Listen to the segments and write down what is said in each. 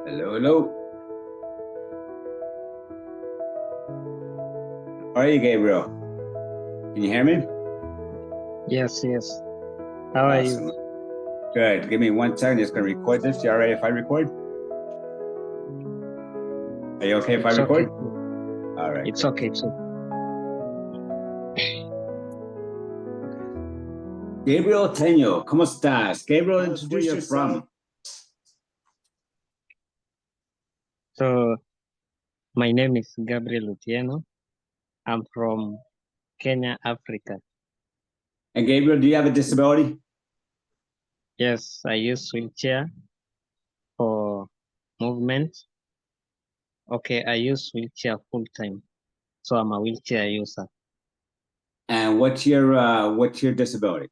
Hello, hello. How are you, Gabriel? Can you hear me? Yes. How are Awesome. you? Good. Give me 1 second. Just gonna record this. You all right if I record? Are you okay if I It's record? okay. All right. It's Great. okay. It's okay. Gabriel Teño, ¿cómo estás? Gabriel, introduce yourself. So, my name is Gabriel Otieno. I'm from Kenya, Africa. And Gabriel, do you have a disability? Yes, I use wheelchair for movement. Okay, I use wheelchair full time. So I'm a wheelchair user. And what's your disability?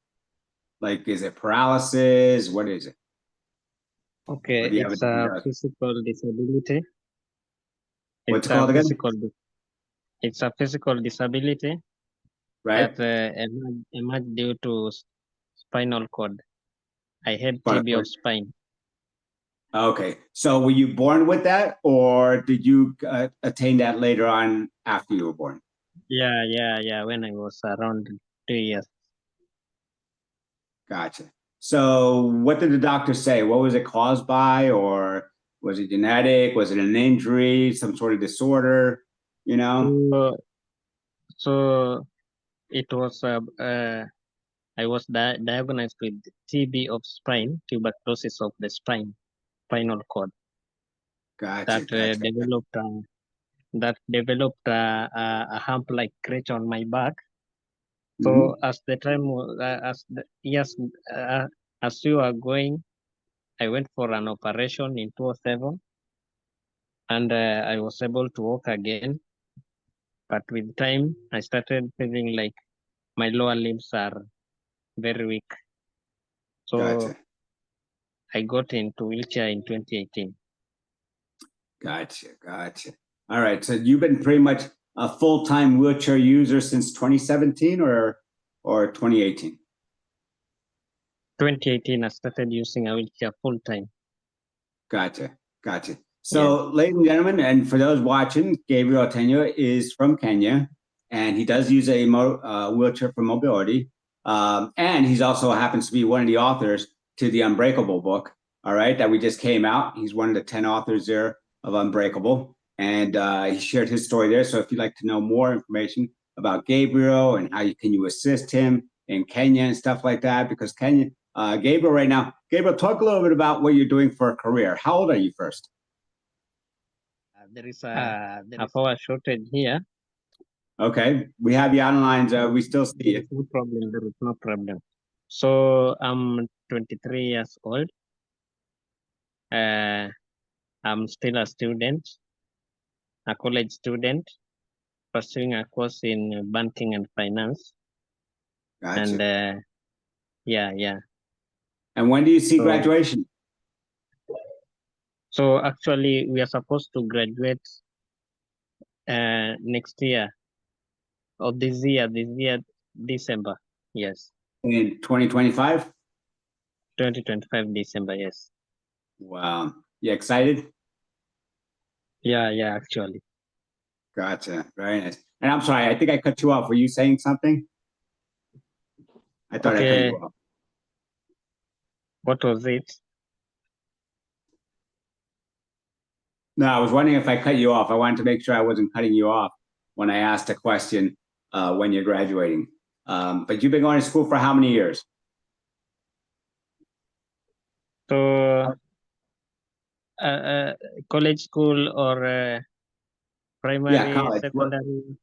Like, is it paralysis? What is it? Okay, Or do you have it's a a physical disability. what's it It's a called again? it's a physical disability Right? that emerged due to spinal cord. I had Spinal TB cord. of spine. Okay. So were you born with that, or did you attain that later on after you were born? Yeah. When I was around 2 years. Gotcha. So what did the doctor say? What was it caused by, or was it genetic? Was it an injury, some sort of disorder? You know? So it was I was diagnosed with TB of spine, tuberculosis of the spinal cord Gotcha, that gotcha. developed a hump-like scratch on my back. Mhm. So as the time as the years as we were going, I went for an operation in 2007, and I was able to walk again. But with time, I started feeling like my lower limbs are very weak. So Gotcha, I got into wheelchair in 2018. gotcha. All right. So you've been pretty much a full-time wheelchair user since 2017 or 2018? 2018, I started using a wheelchair full time. Gotcha. Yes. So, ladies and gentlemen, and for those watching, Gabriel Tenyo is from Kenya, and he does use a wheelchair for mobility. And he's also happens to be one of the authors to the Unbreakable book, all right, that we just came out. He's one of the 10 authors there of Unbreakable, and he shared his story there. So if you'd like to know more information about Gabriel and how can you assist him in Kenya and stuff like that, because Kenya, Gabriel right now, Gabriel, talk a little bit about what you're doing for a career. How old are you first? There is a power shortage here. Okay, we have you on lines. We still see There you. is no problem. There is no problem. So I'm 23 years old. I'm still a student, a college student, pursuing a course in banking and finance. Gotcha. And yeah. And when do you see So, graduation? so actually, we are supposed to graduate next year or this year, December. Yes, In 2025? 2025 December. Yes. Wow. You excited? Yeah, actually. Gotcha. Very nice. And I'm sorry, I think I cut you off. Were you saying something? I thought I cut Okay, you off. what was it? No, I was wondering if I cut you off. I wanted to make sure I wasn't cutting you off when I asked a question when you're graduating. But you've been going to school for how many years? So, college school or primary, Yeah, college. secondary?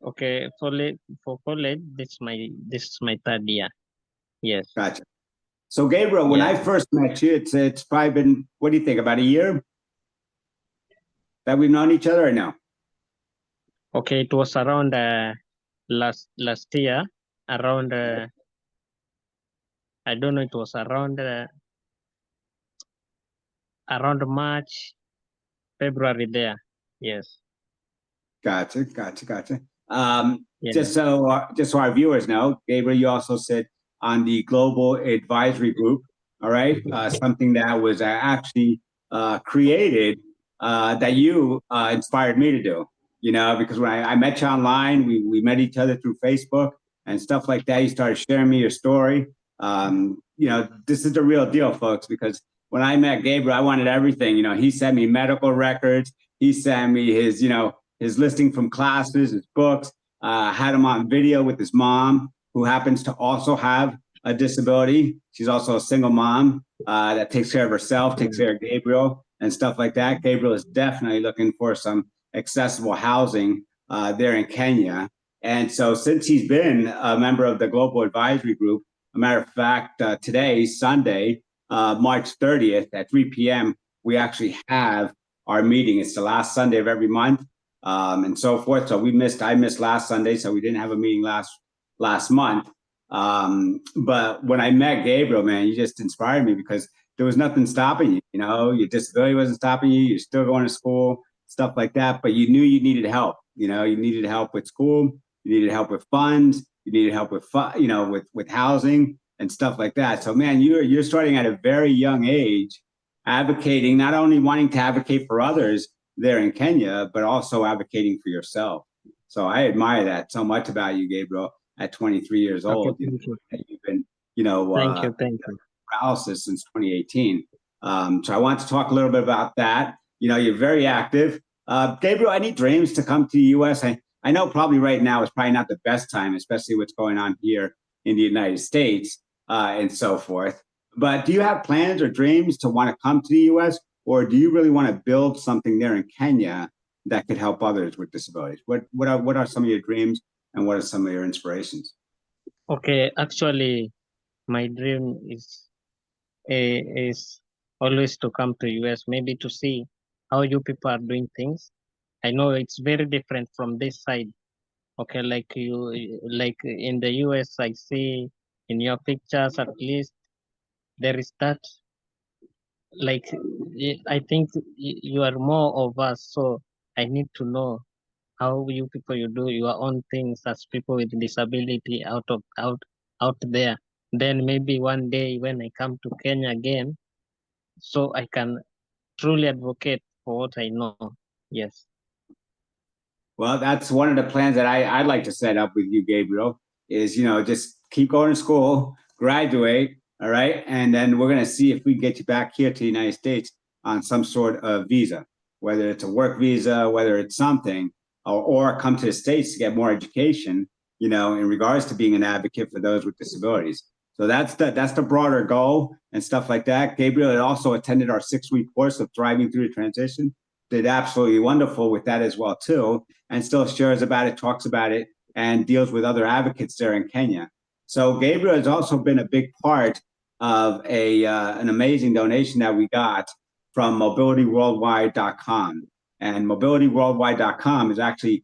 Okay, for college, this is my third year. Yes. Gotcha. So Gabriel, when I Yeah. first met you, it's probably been, what do you think, about a year that we've known each other, or no? Okay, it was around last year, around I don't know, it was around March, February there. Yes. Gotcha. Yeah. Just so our viewers know, Gabriel, you also sit on the Global Advisory Group. All right, something that was actually created that you inspired me to do. You know, because when I met you online, we met each other through Facebook and stuff like that. You started sharing me your story. You know, this is the real deal, folks, because when I met Gabriel, I wanted everything. You know, he sent me medical records. He sent me his, you know, his listing from classes, his books. Had him on video with his mom, who happens to also have a disability. She's also a single mom that takes care of herself, takes care of Gabriel and stuff like that. Gabriel is definitely looking for some accessible housing there in Kenya. And so since he's been a member of the Global Advisory Group, a matter of fact, today, Sunday, March 30th at 3 p.m., we actually have our meeting. It's the last Sunday of every month and so forth. So I missed last Sunday, so we didn't have a meeting last month. But when I met Gabriel, man, you just inspired me because there was nothing stopping you. You know, your disability wasn't stopping you. You're still going to school, stuff like that. But you knew you needed help. You know, you needed help with school. You needed help with funds. You needed help with, you know, with housing and stuff like that. So, man, you're starting at a very young age, advocating, not only wanting to advocate for others there in Kenya, but also advocating for yourself. So I admire that so much about you, Gabriel. At 23 years Okay, old, thank you. you've been, you know, Thank you. paralysis since 2018. So I want to talk a little bit about that. You know, you're very active. Gabriel, any dreams to come to the U.S.? I know probably right now is probably not the best time, especially what's going on here in the United States and so forth. But do you have plans or dreams to want to come to the U.S., or do you really want to build something there in Kenya that could help others with disabilities? What are some of your dreams, and what are some of your inspirations? Okay, actually, my dream is always to come to US, maybe to see how you people are doing things. I know it's very different from this side. Okay, like in the US, I see in your pictures at least there is that. Like I think you are more of us, so I need to know how you people you do your own things as people with disability out there. Then maybe one day when I come to Kenya again, so I can truly advocate for what I know. Yes. Well, that's one of the plans that I'd like to set up with you, Gabriel, is, you know, just keep going to school, graduate, all right? And then we're going to see if we can get you back here to the United States on some sort of visa, whether it's a work visa, whether it's something, or come to the States to get more education, you know, in regards to being an advocate for those with disabilities. So that's the broader goal and stuff like that. Gabriel had also attended our 6-week course of Thriving Through the Transition, did absolutely wonderful with that as well, too, and still shares about it, talks about it, and deals with other advocates there in Kenya. So Gabriel has also been a big part of an amazing donation that we got from mobilityworldwide.com. And mobilityworldwide.com is actually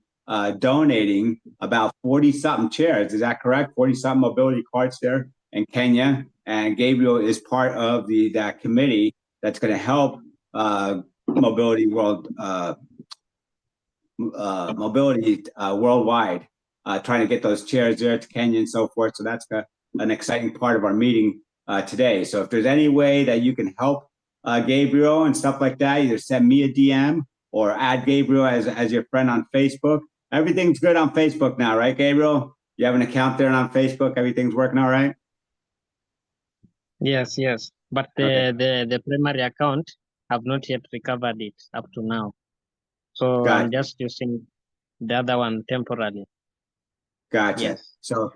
donating about 40 something chairs. Is that correct? 40 something mobility carts there in Kenya. And Gabriel is part of that committee that's going to help mobility worldwide, trying to get those chairs there to Kenya and so forth. So that's an exciting part of our meeting today. So if there's any way that you can help Gabriel and stuff like that, either send me a DM or add Gabriel as your friend on Facebook. Everything's good on Facebook now, right, Gabriel? You have an account there on Facebook. Everything's working all right? Yes, yes. But Okay. the primary account have not yet recovered it up to now. So I'm Gotcha. just using the other one temporarily. Gotcha. Yes. So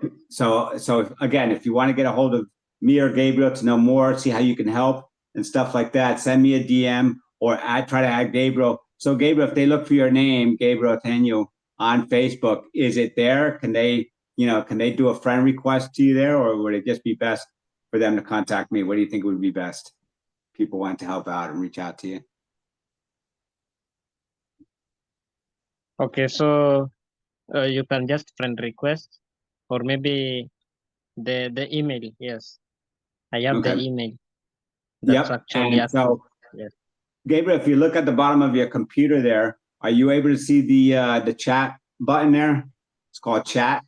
again, if you want to get a hold of me or Gabriel to know more, see how you can help and stuff like that, send me a DM or try to add Gabriel. So Gabriel, if they look for your name, Gabriel Daniel, on Facebook, is it there? Can they do a friend request to you there, or would it just be best for them to contact me? What do you think would be best? People want to help out and reach out to you. Okay, so you can just friend request or maybe the email. Yes, I have the Okay. email. That's Yep. actually And active. so Yes. Gabriel, if you look at the bottom of your computer there, are you able to see the chat button there? It's called chat.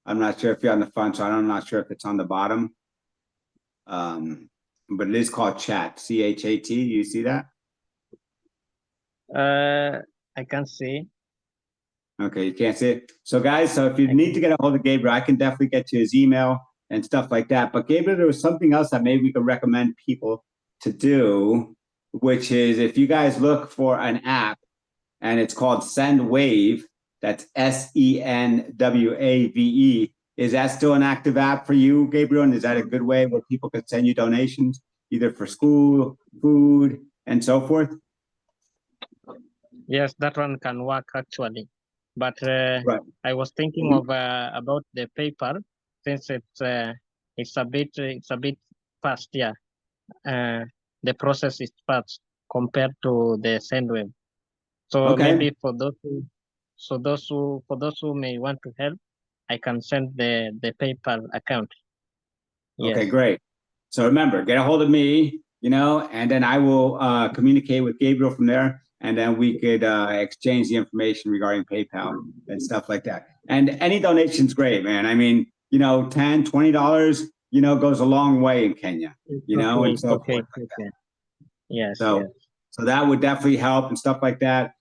I'm not sure if you're on the front, so I'm not sure if it's on the bottom. but it is called chat, C-H-A-T. You see that? I can't see. Okay, you can't see it. So guys, so if you need to get a hold of Gabriel, I can definitely get you his email and stuff like that. But Gabriel, there was something else that maybe we could recommend people to do, which is if you guys look for an app and it's called Send Wave, that's SENWAVE. Is that still an active app for you, Gabriel? And is that a good way where people can send you donations, either for school, food, and so forth? Yes, that one can work actually. But Right. I was thinking of about the paper, since it's a bit fast. Yeah, the process is fast compared to the SendWave. So Okay. maybe for those who may want to help, I can send the PayPal account. Yes. Okay, great. So remember, get a hold of me, and then I will communicate with Gabriel from there, and then we could exchange the information regarding PayPal and stuff like that. And any donation's great, man. I mean, $10, $20, goes a long way in Kenya, and so forth like that. Yes. So that would definitely help and stuff like that.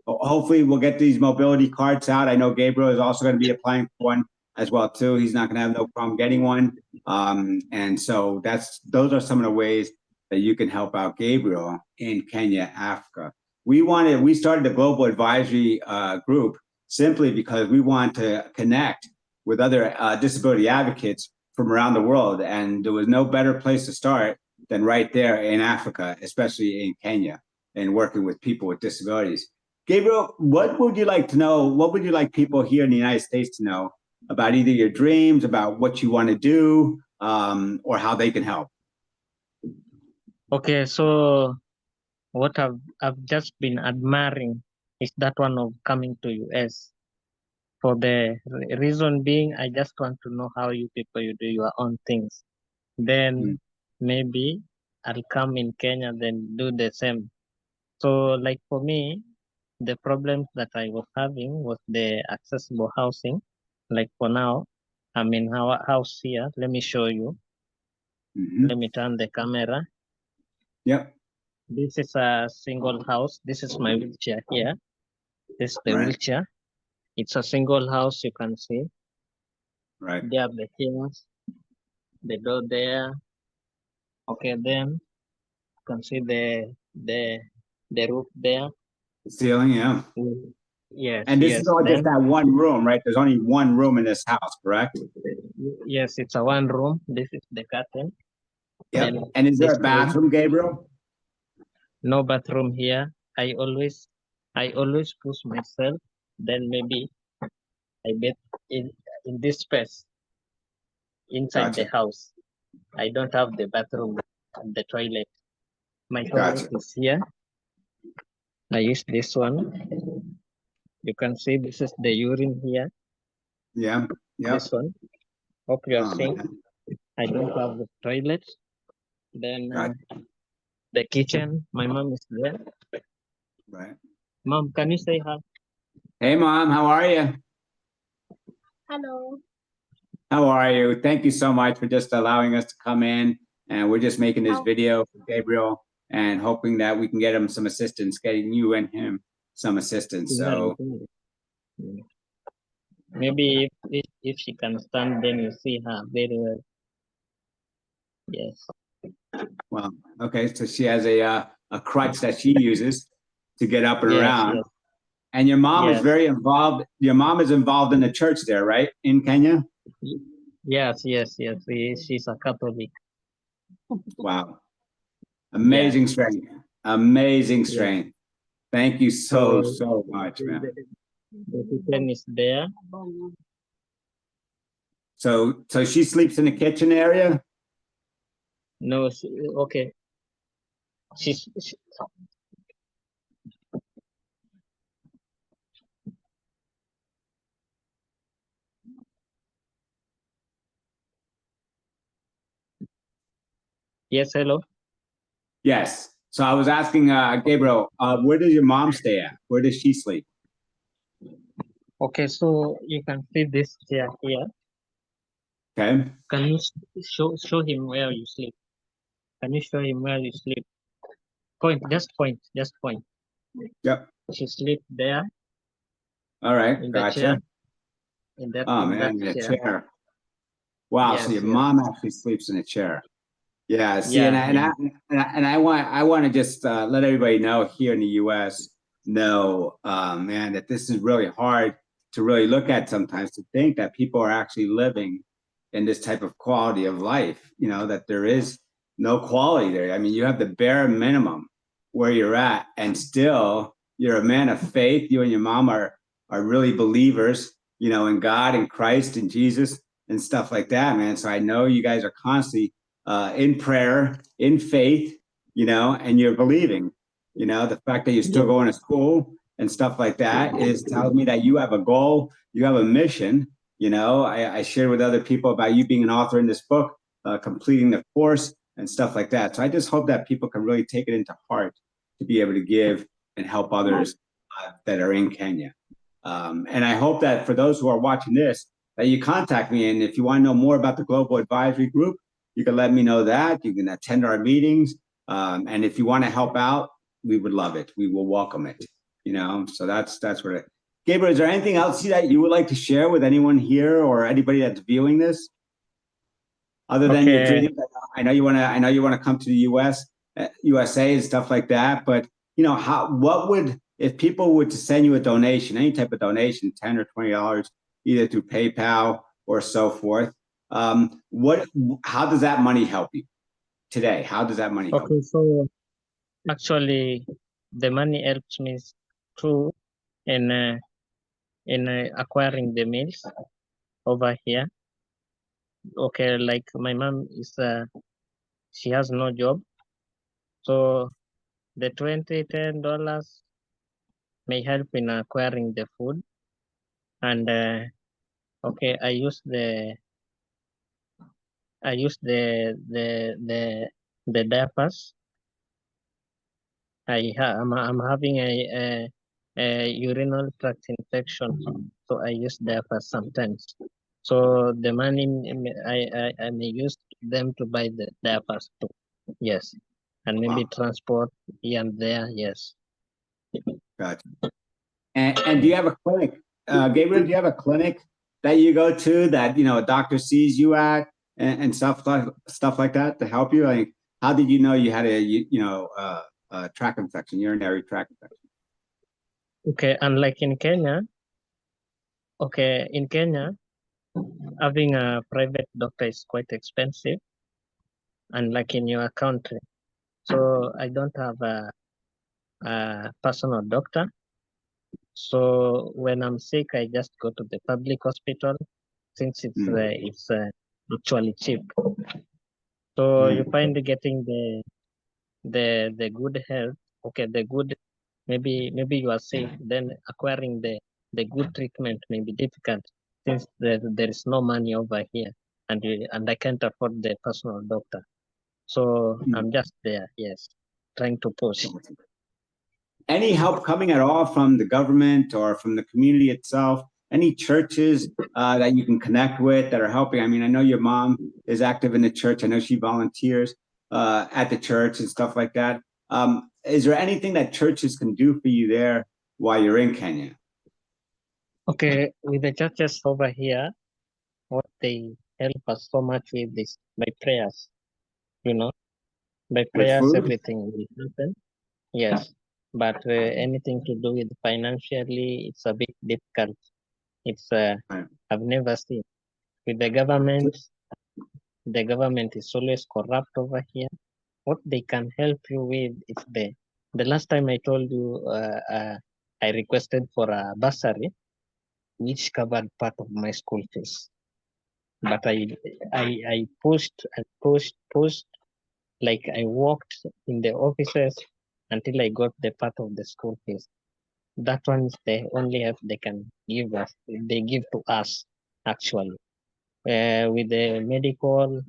Hopefully we'll get these mobility cards out. I know Gabriel is also going to be applying for one as well too. He's not going to have no problem getting one. And so those are some of the ways that you can help out Gabriel in Kenya, Africa. We started a global advisory group simply because we want to connect with other disability advocates from around the world. And there was no better place to start than right there in Africa, especially in Kenya, and working with people with disabilities. Gabriel, what would you like to know? What would you like people here in the United States to know about either your dreams, about what you want to do, or how they can help? Okay, so what I've just been admiring is that one of coming to US. For the reason being, I just want to know how you do your own things. Then maybe I'll come in Kenya, then do the same. So like for me, the problems that I was having was the accessible housing. Like for now, I'm in our house here. Let me show you. Let me turn the camera. Yep. This is a single house. This is my wheelchair here. This is the wheelchair. It's a single house, you can see. Right. There are the chairs, the door there. Okay, then you can see the roof there. The ceiling, yeah. Yes. And this is all just Then, that one room, right? There's only one room in this house, correct? yes, it's a one room. This is the curtain. Yep. And is there a bathroom, Gabriel? No bathroom here. I always push myself. Then maybe I bet in this space inside the house. I don't have the bathroom and the toilet. My toilet is here. I use this one. You can see this is the urine here. Yeah. This one. Hope you are seeing. I don't have the toilet. Then the kitchen. My mom is there. Right. Mom, can you say hi? Hey, Mom. How are you? Hello. How are you? Thank you so much for just allowing us to come in. And we're just making this video for Gabriel and hoping that we can get him some assistance, getting you and him some assistance. So maybe if she can stand, then you see her very well. Yes. Well, okay. So she has a crutch that she uses to get up and around. Yes. And your mom is very involved. Your mom is involved in the church there, right? In Kenya? Yes. She's a Catholic. Wow. Amazing strength. Amazing strength. Thank you so much, man. The kitchen is there. So she sleeps in the kitchen area? No, okay. She's Yes, hello. Yes. So I was asking Gabriel, where does your mom stay at? Where does she sleep? Okay, so you can see this chair here. Okay. Can you show him where you sleep? Can you show him where you sleep? Point, just point, just point. Yep. She sleep there All right. in the chair. Gotcha. In that, Oh in man, that in a chair. chair. Wow. So Yes, your yes. mom actually sleeps in a chair. Yeah. See, Yeah, and I want to just let everybody know here in the U.S. know, man, that this is really hard to really look at sometimes, to think that people are actually living in this type of quality of life. You know, that there is no quality there. I mean, you have the bare minimum where you're at, and still you're a man of faith. You and your mom are really believers, you know, in God and Christ and Jesus and stuff like that, man. So I know you guys are constantly in prayer, in faith, you know, and you're believing. You know, the fact that you're still going to school and stuff like that is tells me that you have a goal, you have a mission. You know, I shared with other people about you being an author in this book, completing the course and stuff like that. So I just hope that people can really take it into heart to be able to give and help others that are in Kenya. And I hope that for those who are watching this, that you contact me. And if you want to know more about the Global Advisory Group, you can let me know that. You can attend our meetings. And if you want to help out, we would love it. We will welcome it. You know, so that's what it. Gabriel, is there anything else that you would like to share with anyone here or anybody that's viewing this? Other than your okay. dreams, I know you want to come to the USA and stuff like that. But you know, what would, if people were to send you a donation, any type of donation, $10 or $20, either through PayPal or so forth, how does that money help you today? How does that money help you? Okay, so actually, the money helps me too in acquiring the meals over here. Okay, like my mom is she has no job, so the $10 may help in acquiring the food, and okay, I use the diapers. I'm having a urinary tract infection, so I use diapers sometimes. So the money I may use them to buy the diapers too. Yes, and maybe transport here and there. Yes. Gotcha. And do you have a clinic, Gabriel? Do you have a clinic that you go to that, you know, a doctor sees you at and stuff like that to help you? Like, how did you know you had a tract infection, urinary tract infection? Okay, unlike in Kenya, having a private doctor is quite expensive, unlike in your country. So I don't have a personal doctor. So when I'm sick, I just go to the public hospital since it's actually cheap. So you find getting the good health. Okay, the good, maybe you are sick. Then acquiring the good treatment may be difficult since there is no money over here, and I can't afford the personal doctor. So I'm just there, yes, trying to push. Any help coming at all from the government or from the community itself? Any churches that you can connect with that are helping? I mean, I know your mom is active in the church. I know she volunteers at the church and stuff like that. Is there anything that churches can do for you there while you're in Kenya? Okay, with the churches over here, what they help us so much with is by prayers, you know, by With prayers, food? everything will happen. Yes, but anything to do with financially, it's a bit difficult. It's Right. I've never seen with the government is always corrupt over here. What they can help you with is the last time I told you I requested for a bursary which covered part of my school fees. But I pushed, like I walked in the offices until I got the part of the school fees. That one is the only help they can give us. They give to us actually. With the medical,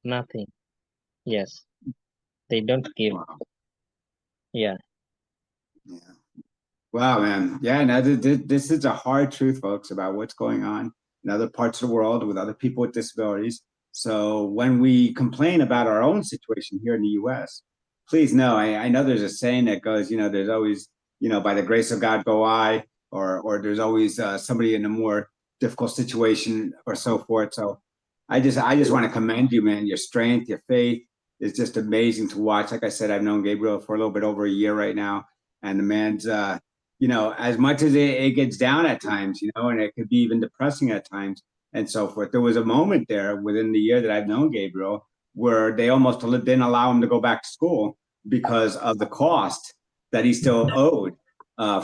nothing. Yes, they don't give. Wow. Yeah. Yeah. Wow, man. Yeah, no, this is a hard truth, folks, about what's going on in other parts of the world with other people with disabilities. So when we complain about our own situation here in the US, please know, I know there's a saying that goes, there's always, by the grace of God go I, or there's always somebody in a more difficult situation or so forth. So I just want to commend you, man. Your strength, your faith is just amazing to watch. Like I said, I've known Gabriel for a little bit over a year right now, and the man's, as much as it gets down at times, and it could be even depressing at times and so forth. There was a moment there within the year that I've known Gabriel where they almost didn't allow him to go back to school because of the cost that he still owed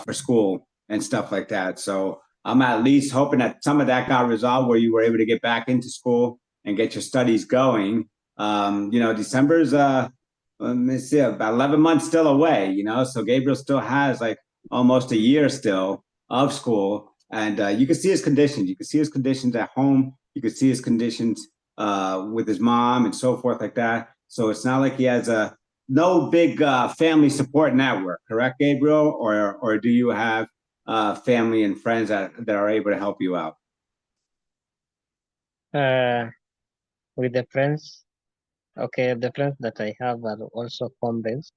for school and stuff like that. So I'm at least hoping that some of that got resolved where you were able to get back into school and get your studies going. December's let me see, about 11 months still away, so Gabriel still has like almost a year still of school. And you can see his conditions. You can see his conditions at home. You can see his conditions with his mom and so forth like that. So it's not like he has no big family support network, correct, Gabriel? Or do you have family and friends that are able to help you out? With the friends, okay, the friends that I have are also comrades.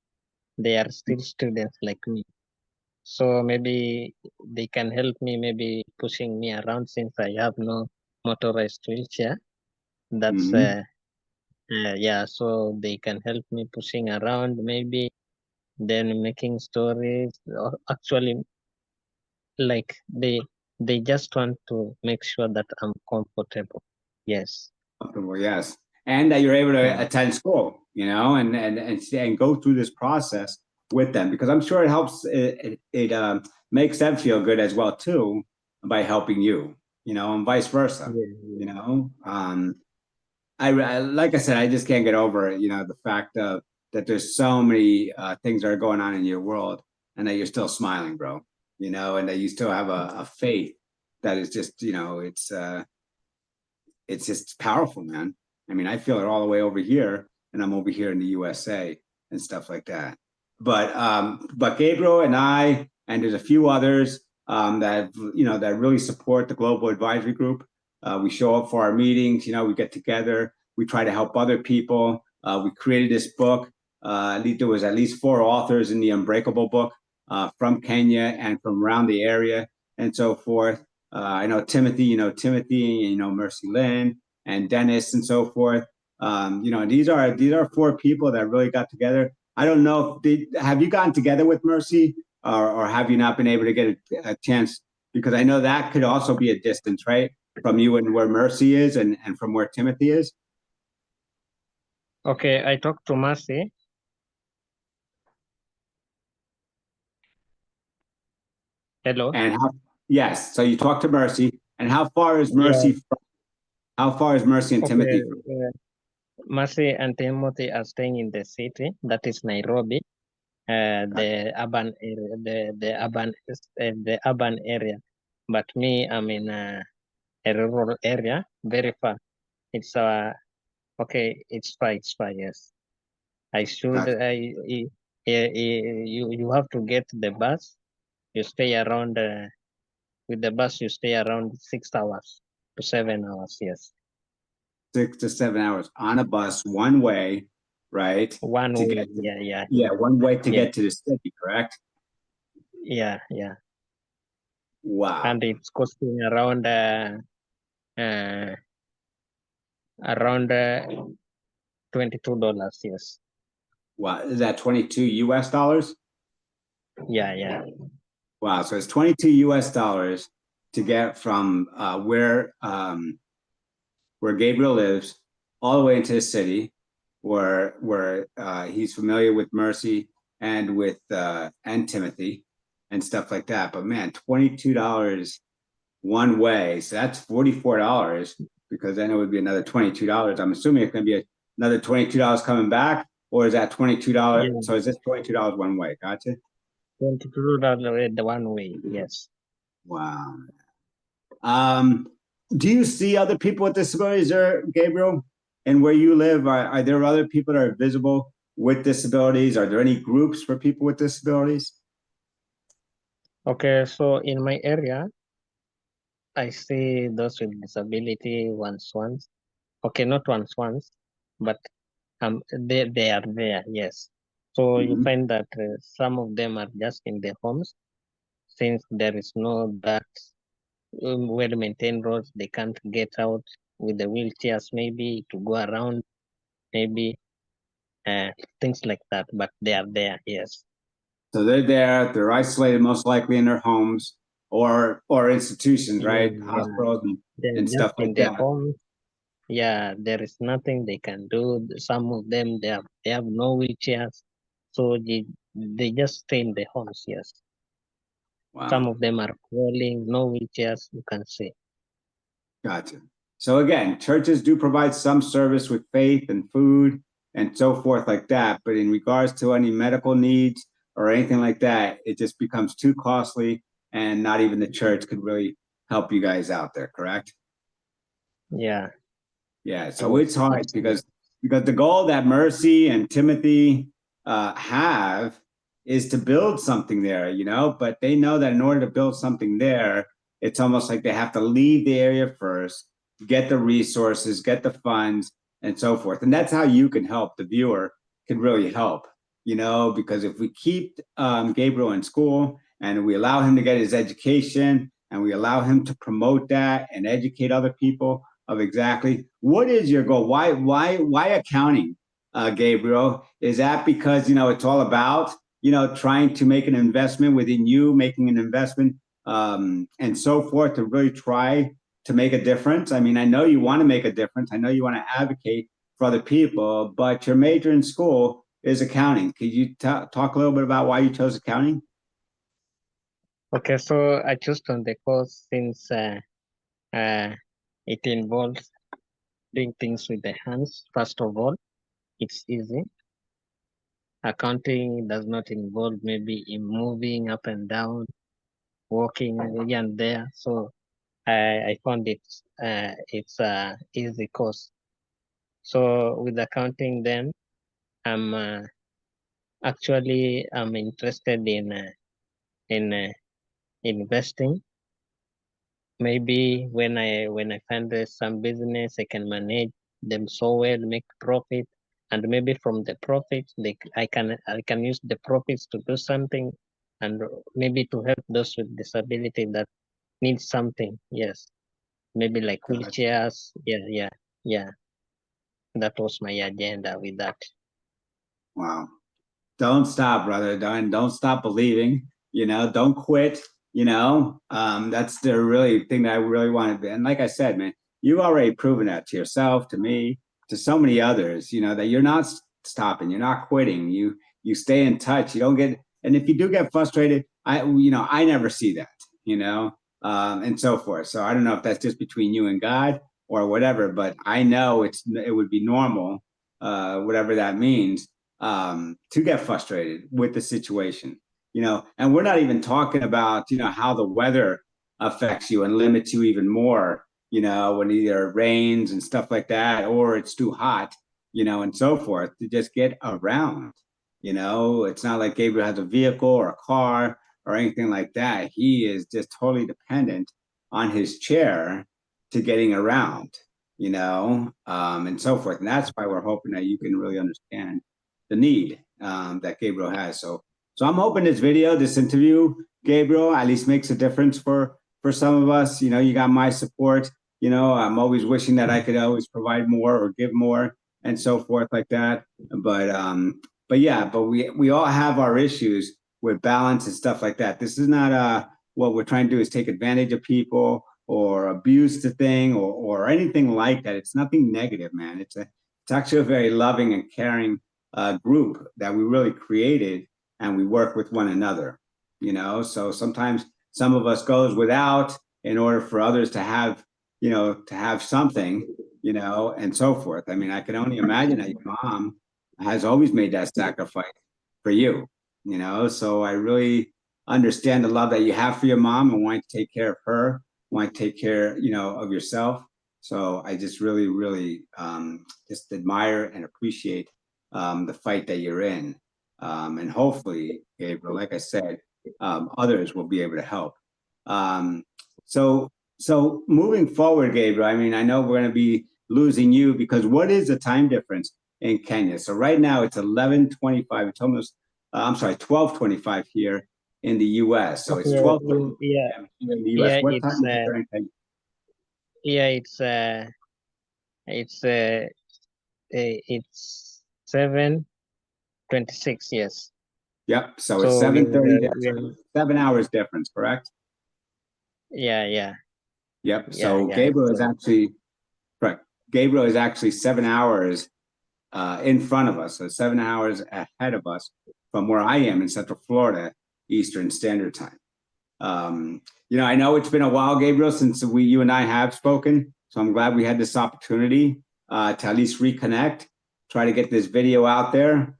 They are still students like me. So maybe they can help me, maybe pushing me around since I have no motorized wheelchair. That's yeah, so they can help me pushing around, maybe then making stories. Or actually, like they just want to make sure that I'm comfortable. Yes. Comfortable, yes, and that you're able to Yeah. attend school, and go through this process with them, because I'm sure it helps. It makes them feel good as well too by helping you, and vice versa. I like I said, I just can't get over it. The fact of that there's so many things that are going on in your world, and that you're still smiling, bro. And that you still have a faith that is just, it's just powerful, man. I mean, I feel it all the way over here, and I'm over here in the USA and stuff like that. But Gabriel and I, and there's a few others that that really support the Global Advisory Group. We show up for our meetings. We get together. We try to help other people. We created this book. There was at least 4 authors in the Unbreakable book from Kenya and from around the area and so forth. I know Timothy, Timothy, Mercy Lynn and Dennis and so forth. These are 4 people that really got together. I don't know if have you gotten together with Mercy, or have you not been able to get a chance? Because I know that could also be a distance, right, from you and where Mercy is, and from where Timothy is. Okay, I talked to Mercy. Hello. And yes, so you talked to Mercy, and how far is Mercy? Yeah. How far is Mercy and Okay. Timothy? Mercy and Timothy are staying in the city, that is Nairobi, the urban area, the urban area. But me, I'm in a rural area, very far. It's okay. It's far. Yes, I should. Gotcha. You have to get the bus. You stay around with the bus. You stay around 6 hours to 7 hours. Yes. 6 to 7 hours on a bus, one way, right? One To way. get to, Yeah. one way to Yeah. get to the city, correct? Yeah. Wow. And it's costing around around $22. Yes. Wow. Is that 22 US dollars? Yeah. Wow. So it's 22 US dollars to get from where Gabriel lives all the way into the city, where he's familiar with Mercy and with and Timothy and stuff like that. But man, $22 one way, so that's $44, because then it would be another $22. I'm assuming it's going to be another $22 coming back, or is that $22? Yeah. So is this $22 one way? Gotcha. $22 the one way. Yes. Wow. Do you see other people with disabilities there, Gabriel? And where you live, are there other people that are visible with disabilities? Are there any groups for people with disabilities? Okay. So in my area, I see those with disability once. Okay, not once, but they are there, yes. So you find that some of them are just in their homes, since there is no that well-maintained roads, they can't get out with the wheelchairs maybe to go around, maybe things like that, but they are there, yes. So they're there, they're isolated most likely in their homes or institutions, right? Yeah, Hospitals they're and just stuff in like their that. homes. Yeah, there is nothing they can do. Some of them they have no wheelchairs, so they just stay in their homes. Yes, some Wow. of them are crawling, no wheelchairs. You can see. Gotcha. So again, churches do provide some service with faith and food and so forth like that. But in regards to any medical needs or anything like that, it just becomes too costly and not even the church could really help you guys out there, correct? Yeah, Yeah. it So it's was. hard because the goal that Mercy and Timothy have is to build something there, you know, but they know that in order to build something there, it's almost like they have to leave the area first, get the resources, get the funds, and so forth. And that's how you can help. The viewer can really help, you know, because if we keep Gabriel in school and we allow him to get his education and we allow him to promote that and educate other people of exactly what is your goal. Why accounting, Gabriel? Is that because it's all about trying to make an investment within you, making an investment and so forth to really try to make a difference? I mean, I know you want to make a difference. I know you want to advocate for other people, but your major in school is accounting. Could you talk a little bit about why you chose accounting? Okay, so I chose on the course since it involves doing things with the hands. First of all, it's easy. Accounting does not involve maybe in moving up and down, walking here and there. So I found it's a easy course. So with accounting, then I'm I'm interested in investing. Maybe when I find some business, I can manage them so well, make profit, and maybe from the profits, I can use the profits to do something, and maybe to help those with disability that need something. Yes, maybe like wheelchairs. Yeah. That was my agenda with that. Wow. Don't stop, brother. Don't stop believing. Don't quit. That's the really thing that I really wanted to. And like I said, man, you've already proven that to yourself, to me, to so many others. That you're not stopping. You're not quitting. You stay in touch. You don't get. And if you do get frustrated, I never see that. And so forth. So I don't know if that's just between you and God or whatever, but I know it would be normal, whatever that means, to get frustrated with the situation, and we're not even talking about, how the weather affects you and limits you even more, when either it rains and stuff like that, or it's too hot, and so forth to just get around. It's not like Gabriel has a vehicle or a car or anything like that. He is just totally dependent on his chair to getting around, and so forth. And that's why we're hoping that you can really understand the need that Gabriel has. So I'm hoping this video, this interview, Gabriel, at least makes a difference for some of us. You got my support. I'm always wishing that I could always provide more or give more and so forth like that. But yeah, but we all have our issues with balance and stuff like that. This is not what we're trying to do is take advantage of people or abuse the thing or anything like that. It's nothing negative, man. It's actually a very loving and caring group that we really created, and we work with one another. So sometimes some of us goes without in order for others to have something, and so forth. I mean, I can only imagine that your mom has always made that sacrifice for you. So I really understand the love that you have for your mom and want to take care of her, want to take care of yourself. So I just really, really just admire and appreciate the fight that you're in. And hopefully, Gabriel, like I said, others will be able to help. Um, so moving forward, Gabriel, I mean, I know we're going to be losing you because what is the time difference in Kenya? So right now it's 11:25. It's almost, I'm sorry, 12:25 here in the U.S. So it's Okay, 12:25 yeah, here in the U.S. yeah, What time is it there in Kenya? yeah, it's it's 7:26. Yes. Yep. So it's So 7:30 there. we So are, 7 hours difference, correct? yeah, yeah, Yep. yeah, So yeah. Gabriel is So actually correct. Gabriel is actually 7 hours in front of us, so 7 hours ahead of us from where I am in Central Florida, Eastern Standard Time. I know it's been a while, Gabriel, since you and I have spoken. So I'm glad we had this opportunity to at least reconnect, try to get this video out there.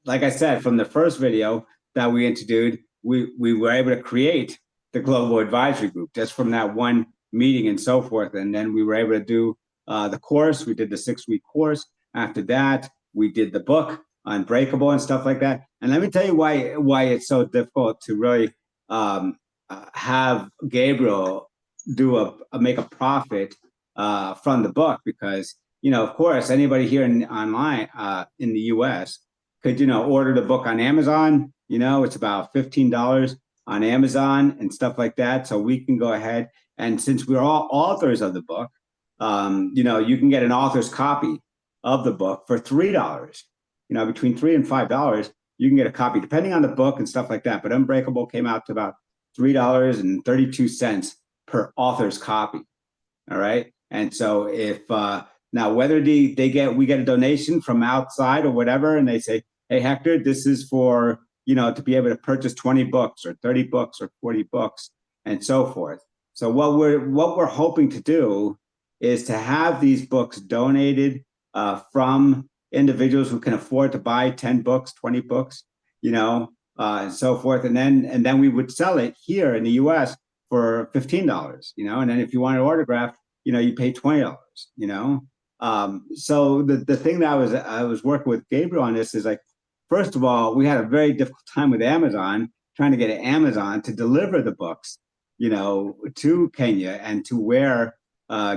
Like I said, from the first video that we introduced, we were able to create the Global Advisory Group just from that one meeting and so forth. And then we were able to do the course. We did the 6-week course. After that, we did the book Unbreakable and stuff like that. And let me tell you why it's so difficult to really have Gabriel make a profit from the book because of course anybody here online in the U.S. could order the book on Amazon. It's about $15 on Amazon and stuff like that. So we can go ahead and since we're all authors of the book, you can get an author's copy of the book for $3. Between $3 and $5 you can get a copy depending on the book and stuff like that. But Unbreakable came out to about $3.32 per author's copy. All right. And so if now whether we get a donation from outside or whatever, and they say, hey, Hector, this is for, to be able to purchase 20 books or 30 books or 40 books and so forth. So what we're hoping to do is to have these books donated from individuals who can afford to buy 10 books, 20 books, and so forth. And then we would sell it here in the US for $15, and then if you want an autograph, you pay $20, so the thing that I was working with Gabriel on this is like, first of all, we had a very difficult time with Amazon, trying to get Amazon to deliver the books, to Kenya and to where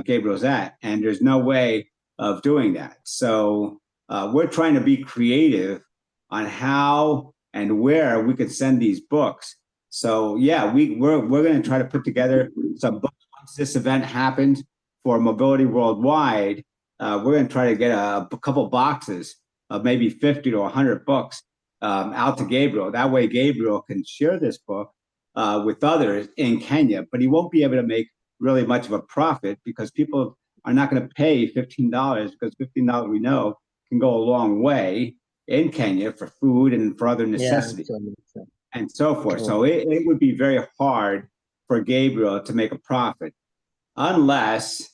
Gabriel's at. And there's no way of doing that. So we're trying to be creative on how and where we could send these books. So yeah, we're going to try to put together some books once this event happens for Mobility Worldwide. We're going to try to get a couple boxes of maybe 50 to 100 books out to Gabriel. That way Gabriel can share this book with others in Kenya, but he won't be able to make really much of a profit because people are not going to pay $15 because $15 we know can go a long way in Kenya for food and for other necessities and so forth. So it would be very hard for Gabriel to make a profit unless,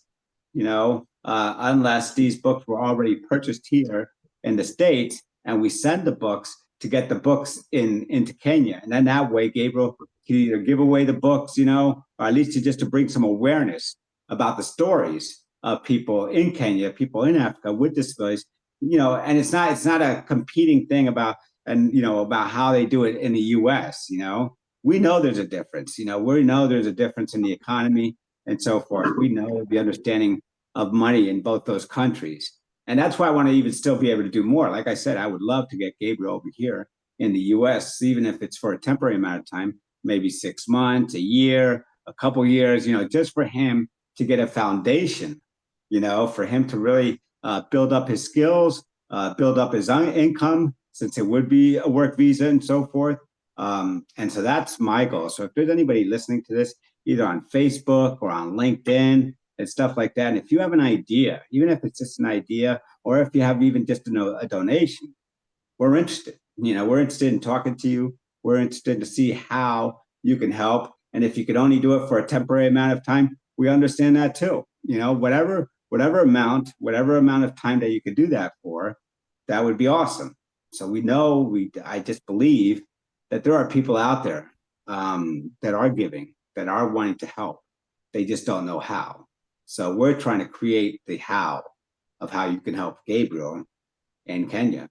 unless these books were already purchased here in the States and we send the books to get the books into Kenya. And then that way Gabriel can either give away the books, or at least just to bring some awareness about the stories of people in Kenya, people in Africa with disabilities, and it's not a competing thing about how they do it in the US. We know there's a difference, we know there's a difference in the economy and so forth. We know the understanding of money in both those countries. And that's why I want to even still be able to do more. Like I said, I would love to get Gabriel over here in the US, even if it's for a temporary amount of time, maybe 6 months, a year, a couple years, just for him to get a foundation, for him to really build up his skills, build up his own income, since it would be a work visa and so forth. And so that's my goal. So if there's anybody listening to this, either on Facebook or on LinkedIn and stuff like that, and if you have an idea, even if it's just an idea, or if you have even just a donation, we're interested. We're interested in talking to you. We're interested to see how you can help. And if you could only do it for a temporary amount of time, we understand that too. Whatever amount of time that you could do that for, that would be awesome. So I just believe that there are people out there that are giving, that are wanting to help. They just don't know how. So we're trying to create the how of how you can help Gabriel in Kenya.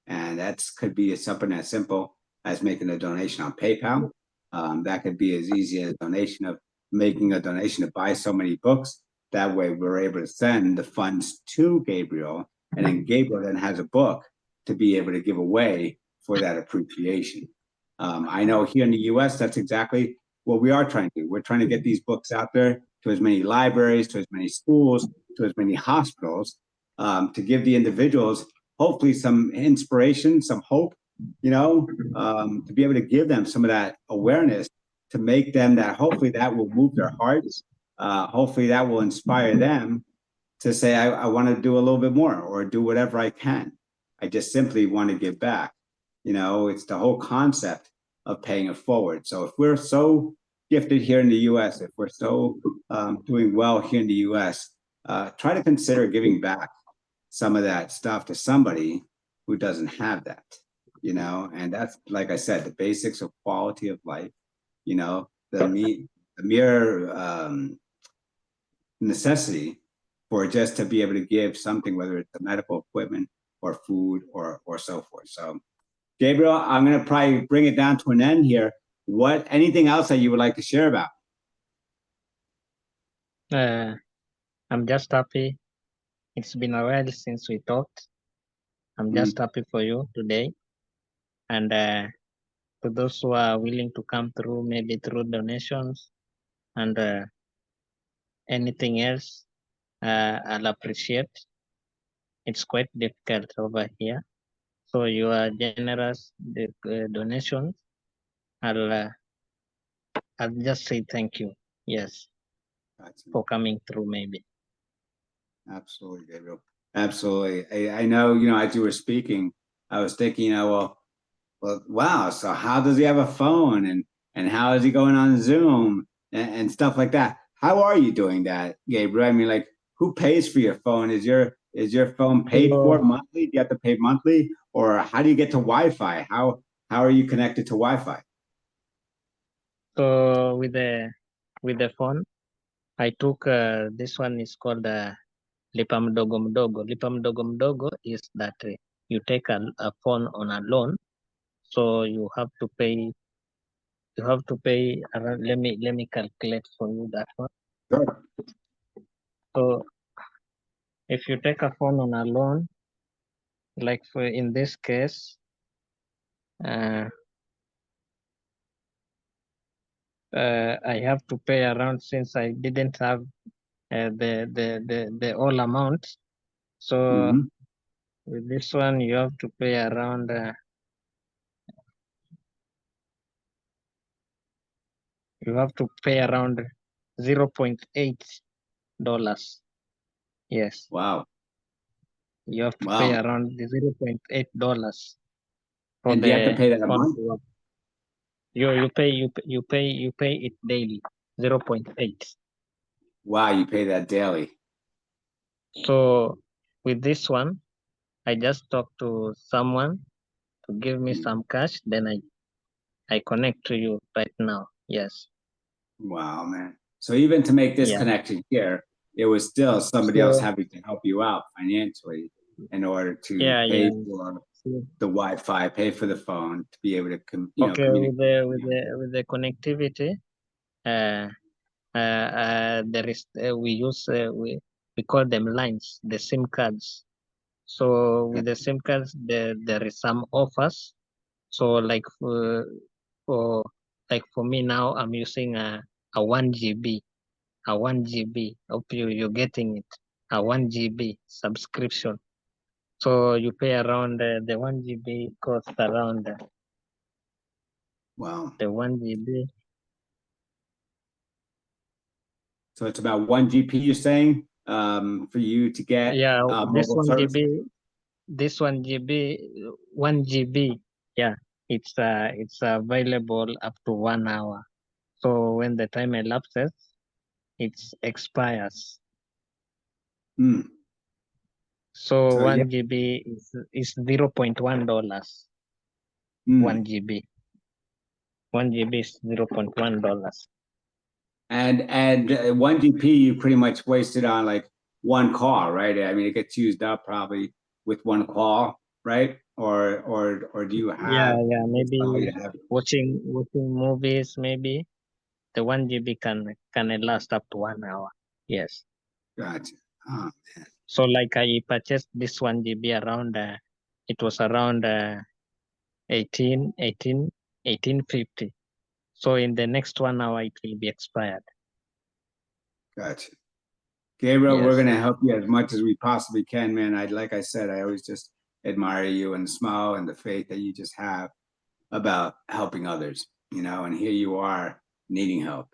And that could be something as simple as making a donation on PayPal. That could be as easy as making a donation to buy so many books. That way we're able to send the funds to Gabriel, and then Gabriel then has a book to be able to give away for that appreciation. I know here in the US, that's exactly what we are trying to do. We're trying to get these books out there to as many libraries, to as many schools, to as many hospitals, to give the individuals hopefully some inspiration, some hope, to be able to give them some of that awareness, to make them that hopefully that will move their hearts. Hopefully that will inspire them to say, I want to do a little bit more or do whatever I can. I just simply want to give back. It's the whole concept of paying it forward. So if we're so gifted here in the US, if we're so doing well here in the US, try to consider giving back some of that stuff to somebody who doesn't have that, and that's, like I said, the basics of quality of life, the mere necessity for just to be able to give something, whether it's the medical equipment or food or so forth. So Gabriel, I'm going to probably bring it down to an end here. Anything else that you would like to share about? I'm just happy. It's been a while since we talked. I'm just happy for you today. And to those who are willing to come through, maybe through donations and anything else, I'll appreciate. It's quite difficult over here. So you are generous, the donations. I'll just say thank you. Yes. For coming through, maybe. Absolutely, Gabriel. Absolutely. I know, as you were speaking, I was thinking, well, wow. So how does he have a phone, and how is he going on Zoom and stuff like that? How are you doing that, Gabriel? I mean, like, who pays for your phone? Is your phone paid for monthly? Do you have to pay monthly, or how do you get to Wi-Fi? How are you connected to Wi-Fi? So with the phone, I took this one is called lipa mdogo mdogo. Lipa mdogo mdogo is that you take a phone on a loan, so you have to pay. You have to pay around. Let me calculate for you that one. Sure. So if you take a phone on a loan, like for in this case, I have to pay around, since I didn't have the all amount. So with this one, you have to pay around. You have to pay around $0.8. Yes. Wow. You have to pay around the $0.8 for and do you have to pay that a month? You pay it daily, 0.8. Wow, you pay that daily. So with this one, I just talk to someone to give me some cash, then I connect to you right now. Yes. Wow, man. So even to make this connection here, it was still somebody else having to help you out financially in order to pay for the Wi-Fi, pay for the phone, to be able to communicate. With the connectivity, there is we use we call them lines, the SIM cards. So with the SIM cards, there is some offers. So like for me now, I'm using a 1 GB, a 1 GB. Hope you're getting it. A 1 GB subscription. So you pay around the 1 GB cost around. Wow. The 1 GB. So it's about 1 GP, you're saying, for you to get this mobile 1 service? GB. This 1 GB, 1 GB. Yeah, it's available up to 1 hour. So when the time elapses, it expires. So 1 GB is $0.1. 1 GB. 1 GB is $0.1. And 1 GP you pretty much wasted on like one call, right? I mean, it gets used up probably with one call, right? Or do you have? Maybe watching movies, maybe the 1 GB can last up to 1 hour. Yes. Gotcha. Oh, So like I purchased this 1 GB around, it was around 1850. So in the next 1 hour, it will be expired. gotcha. Gabriel, we're Yes. going to help you as much as we possibly can, man. Like I said, I always just admire you and the smile and the faith that you just have about helping others, and here you are needing help,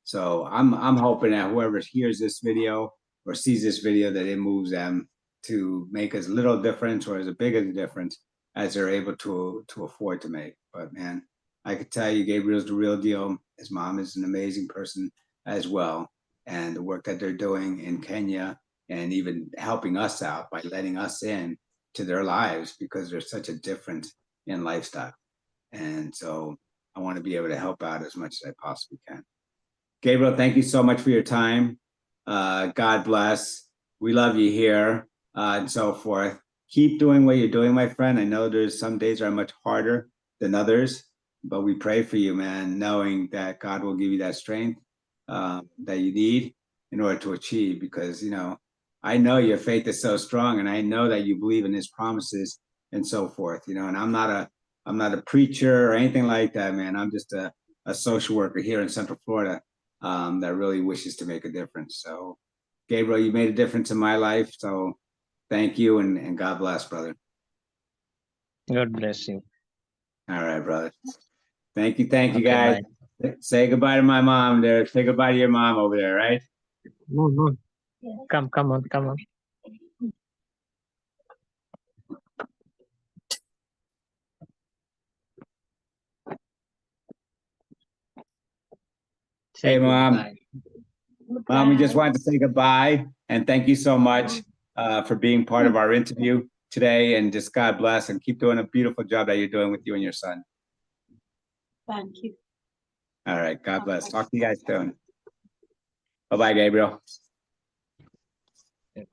So I'm hoping that whoever hears this video or sees this video, that it moves them to make as little difference or as big a difference as they're able to afford to make. But man, I could tell you, Gabriel's the real deal. His mom is an amazing person as well. And the work that they're doing in Kenya and even helping us out by letting us in to their lives, because there's such a difference in lifestyle. And so I want to be able to help out as much as I possibly can. Gabriel, thank you so much for your time. God bless. We love you here, and so forth. Keep doing what you're doing, my friend. I know there's some days are much harder than others, but we pray for you, man, knowing that God will give you that strength that you need in order to achieve, because, I know your faith is so strong, and I know that you believe in his promises and so forth, and I'm not a preacher or anything like that, man. I'm just a social worker here in Central Florida that really wishes to make a difference. So, Gabriel, you made a difference in my life. So, thank you, and God bless, brother. God bless you. All right, brother. Thank you, guys. Bye. Say goodbye to my mom there. Say goodbye to your mom over there, right? No. Come on. Say Hey, Mom. goodbye. Mom, we just wanted to say goodbye and thank you so much for being part of our interview today. And just God bless and keep doing a beautiful job that you're doing with you and your son. Thank you. All right. God bless. Talk to you guys soon. Bye-bye, Gabriel. Bye.